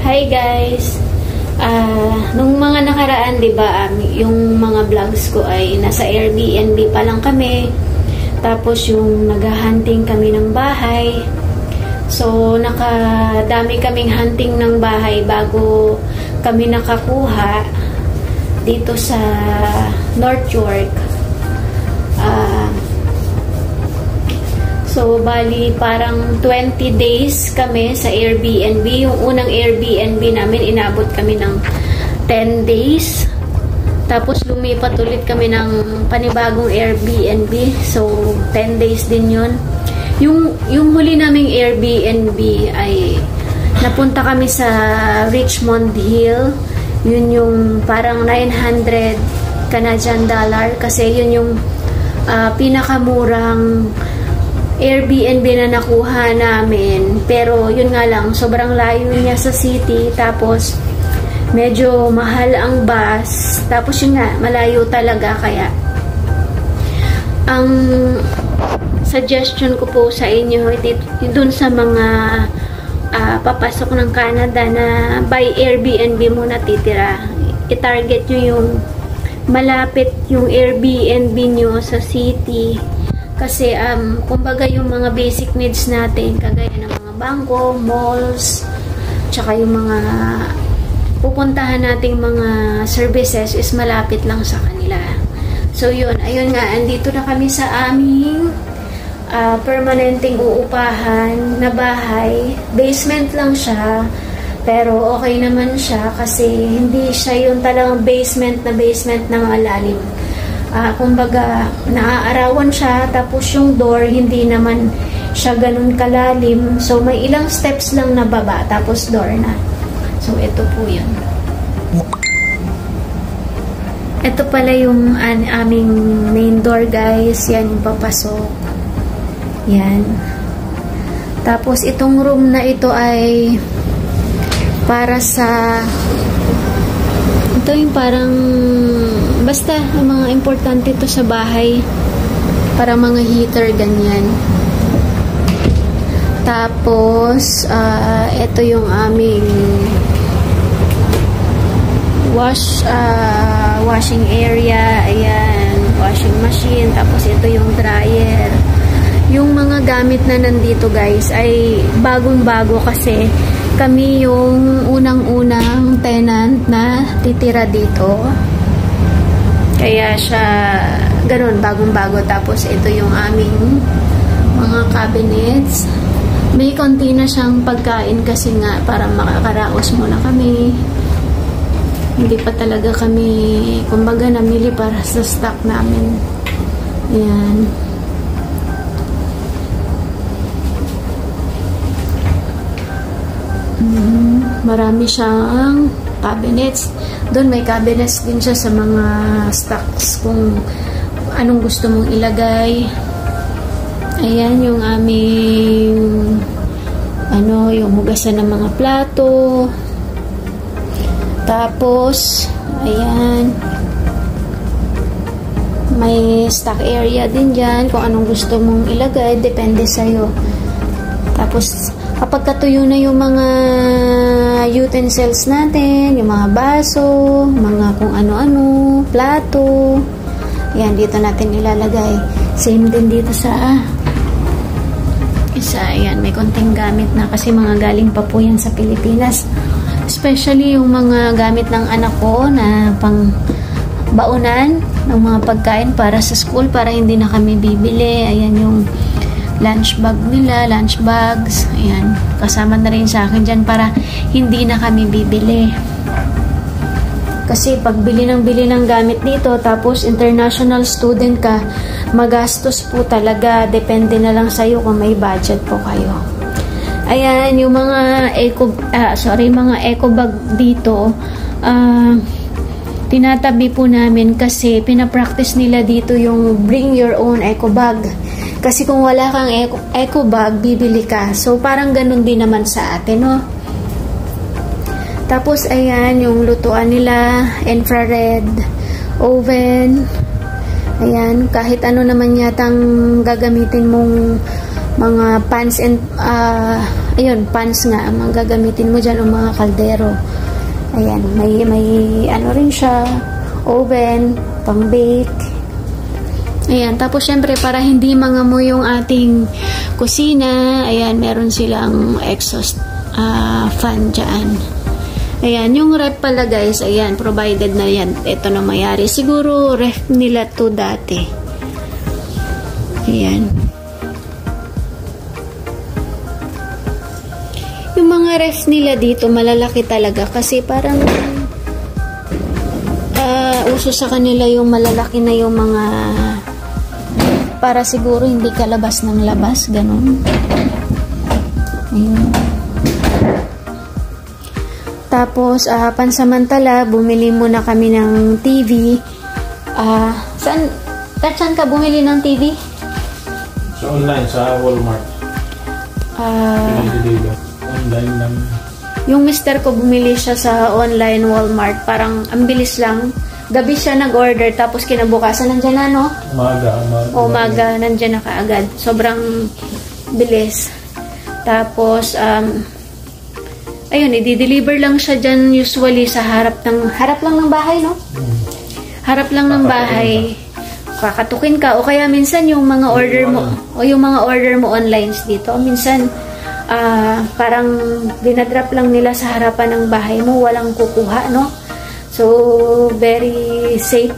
Hi guys! Nung mga nakaraan, diba, yung mga vlogs ko ay nasa Airbnb pa lang kami. Tapos yung naghahunting kami ng bahay. So, nakadami kaming hunting ng bahay bago kami nakakuha dito sa North York. So, bali parang 20 days kami sa Airbnb. Yung unang Airbnb namin, inabot kami ng 10 days. Tapos, lumipat ulit kami ng panibagong Airbnb. So, 10 days din yun. Yung huli naming Airbnb ay napunta kami sa Richmond Hill. Yun yung parang 900 Canadian dollar. Kasi yun yung pinakamurang Airbnb na nakuha namin. Pero yun nga lang, sobrang layo niya sa city. Tapos medyo mahal ang bus. Tapos yun nga, malayo talaga. Kaya ang suggestion ko po sa inyo dun sa mga papasok ng Canada na by Airbnb muna titira, i-target nyo yung malapit yung Airbnb nyo sa city. Kasi, kumbaga yung mga basic needs natin, kagaya ng mga bangko, malls, tsaka yung mga pupuntahan nating mga services is malapit lang sa kanila. So, yun. Ayun nga, andito na kami sa aming permanenteng uupahan na bahay. Basement lang siya, pero okay naman siya kasi hindi siya yung talagang basement na malalim. Kumbaga, naaarawan siya, tapos yung door, hindi naman siya ganun kalalim. So, may ilang steps lang na baba, tapos door na. So, ito po yun. Ito pala yung aming main door, guys. Yan yung papasok. Yan. Tapos, itong room na ito ay para sa... Ito yung parang... Basta, ang mga importante ito sa bahay. Para mga heater, ganyan. Tapos, ito yung aming washing area. Ayan, washing machine. Tapos, ito yung dryer. Yung mga gamit na nandito, guys, ay bagong-bago kasi kami yung unang-unang tenant na titira dito. Kaya siya, ganun, bagong-bago. Tapos, ito yung aming mga cabinets. May konti na siyang pagkain kasi nga, para makakaraos muna kami. Hindi pa talaga kami, kumbaga, namili para sa stock namin. Ayan. Marami siyang cabinets. Doon may cabinets din siya sa mga stocks kung anong gusto mong ilagay. Ayan yung aming yung hugasan ng mga plato. Tapos ayan, may stock area din dyan kung anong gusto mong ilagay, depende sa'yo. Tapos kapag katuyo na yung mga utensils natin, yung mga baso, mga kung ano-ano, plato, yan, dito natin ilalagay. Same din dito sa isa, yan, may konting gamit na kasi mga galing pa po yan sa Pilipinas. Especially yung mga gamit ng anak ko na pang baunan ng mga pagkain para sa school, para hindi na kami bibili. Ayan yung lunch bag nila, lunch bags. Ayan, kasama na rin sa akin dyan para hindi na kami bibili. Kasi pag bili ng gamit dito, tapos international student ka, magastos po talaga. Depende na lang sa'yo kung may budget po kayo. Ayan, yung mga mga eco bag dito, tinatabi po namin kasi pinapractice nila dito yung bring your own eco bag. Kasi kung wala kang eco bag, bibili ka. So, parang ganun din naman sa atin, no? Tapos, ayan, yung lutuan nila, infrared oven. Ayan, kahit ano naman yatang gagamitin mong mga pans and ayun, pans nga ang mga gagamitin mo dyan, o mga kaldero. Ayan, may ano rin siya, oven, pang bake. Ayan, tapos syempre para hindi mangamoy yung ating kusina, ayan, meron silang exhaust fan dyan. Ayan, yung ref pala guys, ayan, provided na yan. Ito na mayari. Siguro ref nila to dati. Ayan. Yung mga ref nila dito, malalaki talaga kasi parang uso sa kanila yung malalaki na yung mga para siguro hindi ka labas ng labas, ganun. Ayun. Tapos, pansamantala, bumili muna kami ng TV. Saan ka bumili ng TV? Sa online, sa Walmart. Online lang. Yung mister ko bumili siya sa online Walmart. Parang ang bilis lang. Gabi siya nag-order tapos kinabukasan nandiyan na, no? Umaga nandiyan na kaagad. Sobrang bilis. Tapos ayun, i-deliver lang siya dyan usually sa harap lang ng bahay, no? Harap lang ng bahay. Kakatukin ka o kaya minsan yung mga order mo online dito. Minsan parang dinadrop lang nila sa harapan ng bahay mo, walang kukuha, no? So, very safe.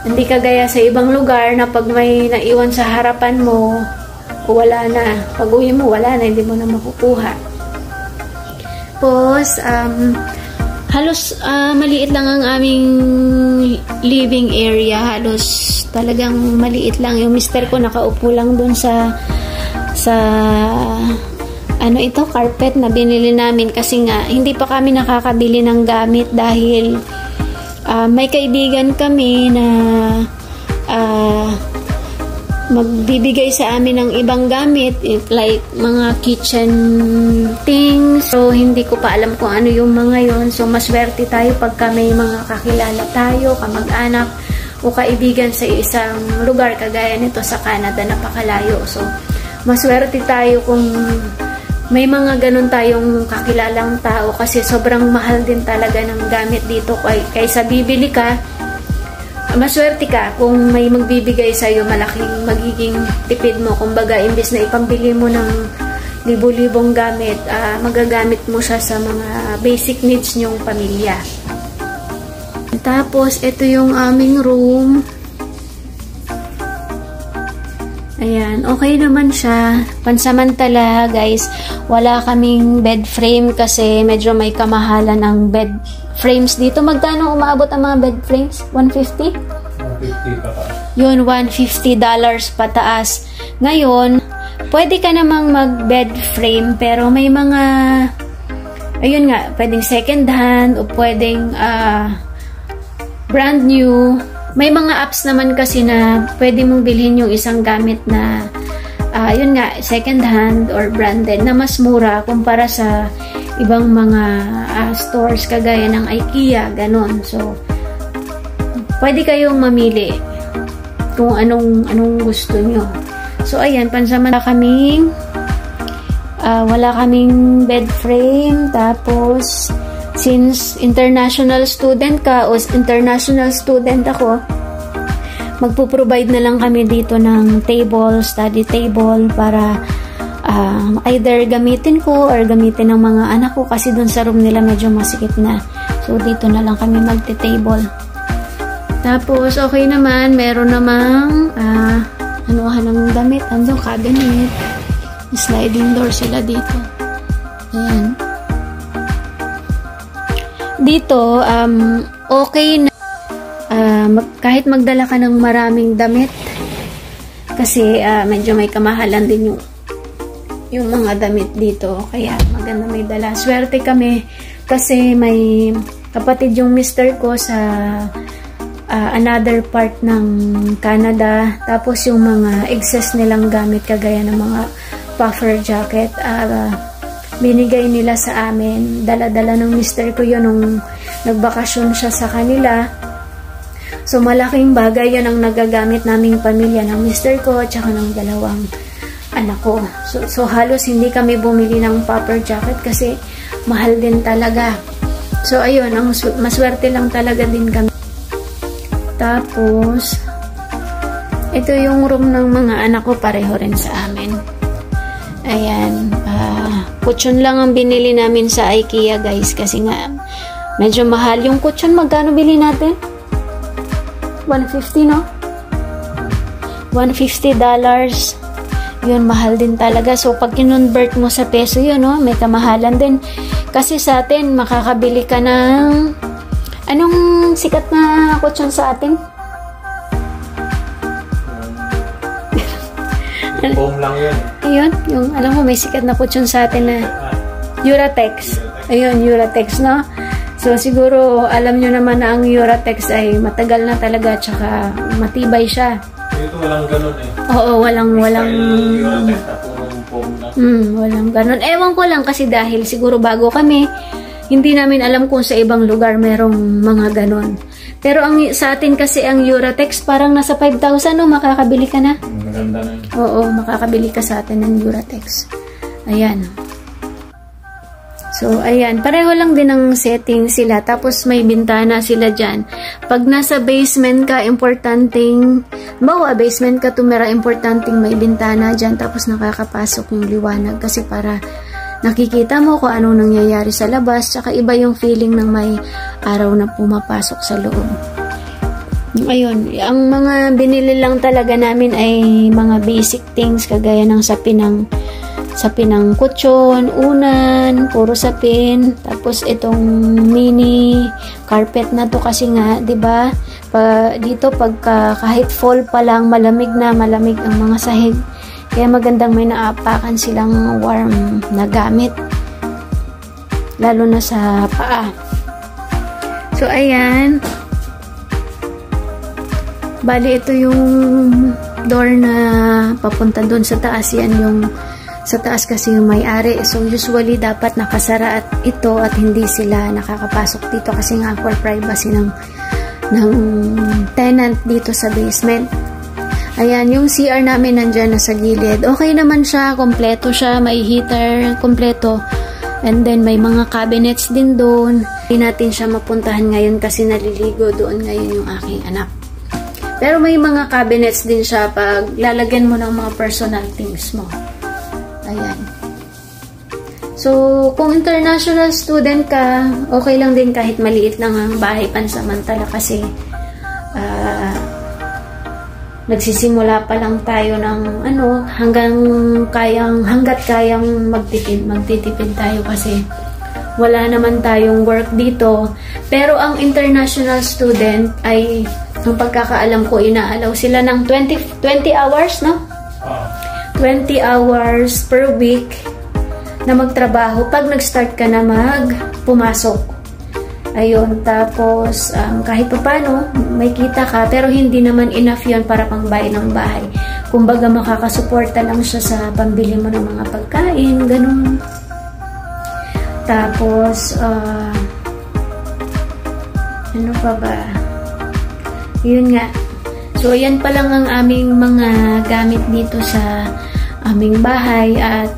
Hindi kagaya sa ibang lugar na pag may naiwan sa harapan mo, wala na. Pag uwi mo, wala na, hindi mo na makukuha. Tapos, halos maliit lang ang aming living area. Halos talagang maliit lang. Yung mister ko nakaupo lang dun sa carpet na binili namin kasi nga hindi pa kami nakakabili ng gamit dahil may kaibigan kami na magbibigay sa amin ng ibang gamit like mga kitchen things. So hindi ko pa alam kung ano yung mga yon. So maswerte tayo pagka may mga kakilala tayo, kamag-anak o kaibigan sa isang lugar kagaya nito sa Canada, napakalayo. So maswerte tayo kung may mga ganun tayong kakilalang tao kasi sobrang mahal din talaga ng gamit dito kaysa bibili ka. Maswerte ka kung may magbibigay sa'yo, malaking magiging tipid mo. Kumbaga, imbes na ipambili mo ng libo-libong gamit, magagamit mo siya sa mga basic needs nyong pamilya. Tapos, ito yung aming room. Ayan, okay naman siya. Pansamantala, guys, wala kaming bed frame kasi medyo may kamahalan ang bed frames dito. Magkano umaabot ang mga bed frames? 150? 150 pataas. Yun, $150 pataas. Ngayon, pwede ka namang mag-bed frame pero may mga, ayun nga, pwedeng second hand o pwedeng brand new. May mga apps naman kasi na pwede mong bilhin yung isang gamit na yun nga, second hand or branded na mas mura kumpara sa ibang mga stores kagaya ng IKEA, ganon. So, pwede kayong mamili kung anong gusto nyo. So, ayan, pansamantala kaming wala kaming bed frame. Tapos, since international student ka o international student ako, magpo-provide na lang kami dito ng table, study table para either gamitin ko or gamitin ng mga anak ko kasi dun sa room nila medyo masikip na. So, dito na lang kami magte-table. Tapos, okay naman. Meron namang anuhan ng damit. Andun, cabinet. Sliding door sila dito. Ayan. Dito, okay na kahit magdala ka ng maraming damit kasi medyo may kamahalan din yung mga damit dito, kaya maganda may dala. Swerte kami kasi may kapatid yung mister ko sa another part ng Canada, tapos yung mga excess nilang gamit kagaya ng mga puffer jacket binigay nila sa amin. Dala-dala ng mister ko yun nung nagbakasyon siya sa kanila. So, malaking bagay yun ang nagagamit naming pamilya ng mister ko at saka ng dalawang anak ko. So halos hindi kami bumili ng puffer jacket kasi mahal din talaga. So ayun, maswerte lang talaga din kami. Tapos ito yung room ng mga anak ko, pareho rin sa amin. Ayan, kutsyon lang ang binili namin sa IKEA guys kasi nga medyo mahal yung kutsyon. Magkano bili natin? $150, no? $150. Yun, mahal din talaga. So pag kinonvert mo sa peso yun, no, may kamahalan din. Kasi sa atin makakabili ka ng anong sikat na kutsyon sa atin? Foam lang yun. Ayun, yung alam mo may sikat na kutsyon sa atin na Uratex. Ayun, Uratex, no? So siguro alam nyo naman na ang Uratex ay matagal na talaga tsaka matibay siya. Dito walang ganun eh. Oo, walang Uratex na foam lang. Walang ganun. Ewan ko lang kasi dahil siguro bago kami, hindi namin alam kung sa ibang lugar merong mga ganun. Pero sa atin kasi ang Uratex parang nasa 5,000, no? Makakabili ka na. Maganda na yun. Oo, makakabili ka sa atin ng Uratex. Ayan. So, ayan. Pareho lang din ang setting sila. Tapos, may bintana sila dyan. Pag nasa basement ka, importanteng, basement ka tumira, importanteng may bintana dyan. Tapos, nakakapasok yung liwanag. Kasi para nakikita mo kung anong nangyayari sa labas. Tsaka iba yung feeling ng may araw na pumapasok sa loob. Ayun, ang mga binili lang talaga namin ay mga basic things kagaya ng sapin ng kutsyon, unan, puro sapin, tapos itong mini carpet na to kasi nga, 'di ba? Dito kahit fall pa lang malamig ang mga sahig. Kaya magandang may naapakan silang warm na gamit. Lalo na sa paa. So ayan. Bali, ito yung door na papunta doon sa taas. Yan yung sa taas kasi yung may-ari. So, usually, dapat nakasara ito at hindi sila nakakapasok dito kasi nga for privacy ng tenant dito sa basement. Ayan, yung CR namin nandyan na sa gilid. Okay naman siya, kompleto siya, may heater, kompleto. And then, may mga cabinets din doon. Hindi natin siya mapuntahan ngayon kasi naliligo doon ngayon yung aking anak. Pero may mga cabinets din siya pag lalagyan mo ng mga personal things mo. Ayan. So, kung international student ka, okay lang din kahit maliit lang ang bahay pansamantala kasi nagsisimula pa lang tayo ng hanggat kayang magtitipid tayo kasi wala naman tayong work dito. Pero ang international student ay ang pagkakaalam ko, inaalaw sila ng 20 hours, no? 20 hours per week na magtrabaho pag nag-start ka na pumasok. Ayun, tapos kahit pa paano, may kita ka, pero hindi naman enough yun para pangbayad ng bahay. Kumbaga, makakasuporta lang siya sa pambili mo ng mga pagkain, ganun. Tapos, ano pa ba? Yun nga. So, yan pa lang ang aming mga gamit dito sa aming bahay at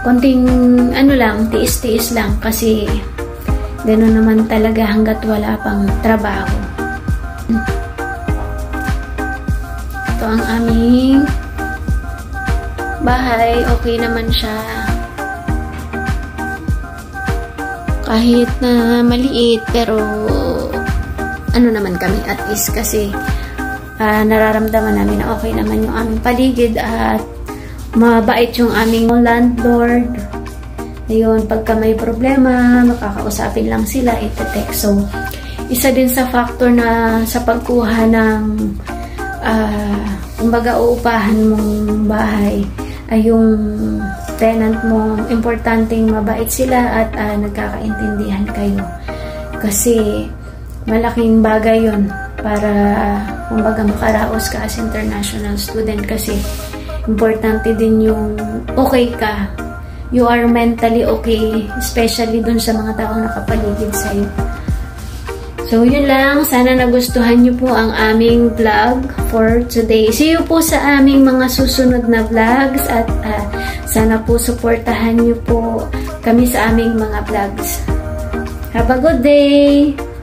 konting tiis-tiis lang kasi gano'n naman talaga hanggat wala pang trabaho. Ito ang aming bahay. Okay naman siya. Kahit na maliit pero naman kami at least kasi nararamdaman namin na okay naman yung aming paligid at mabait yung aming landlord. Ayun, pagka may problema, makakausapin lang sila, ite-text. So, isa din sa factor na sa pagkuha ng kumbaga uupahan mong bahay ay yung tenant mo, importanteng mabait sila at nagkakaintindihan kayo. Kasi malaking bagay yun para kumbaga makaraos ka as international student kasi importante din yung okay ka. You are mentally okay, especially dun sa mga taong nakapaligid sa'yo. So, So, yun lang. Sana nagustuhan nyo po ang aming vlog for today. See you po sa aming mga susunod na vlogs at sana po supportahan nyo po kami sa aming mga vlogs. Have a good day!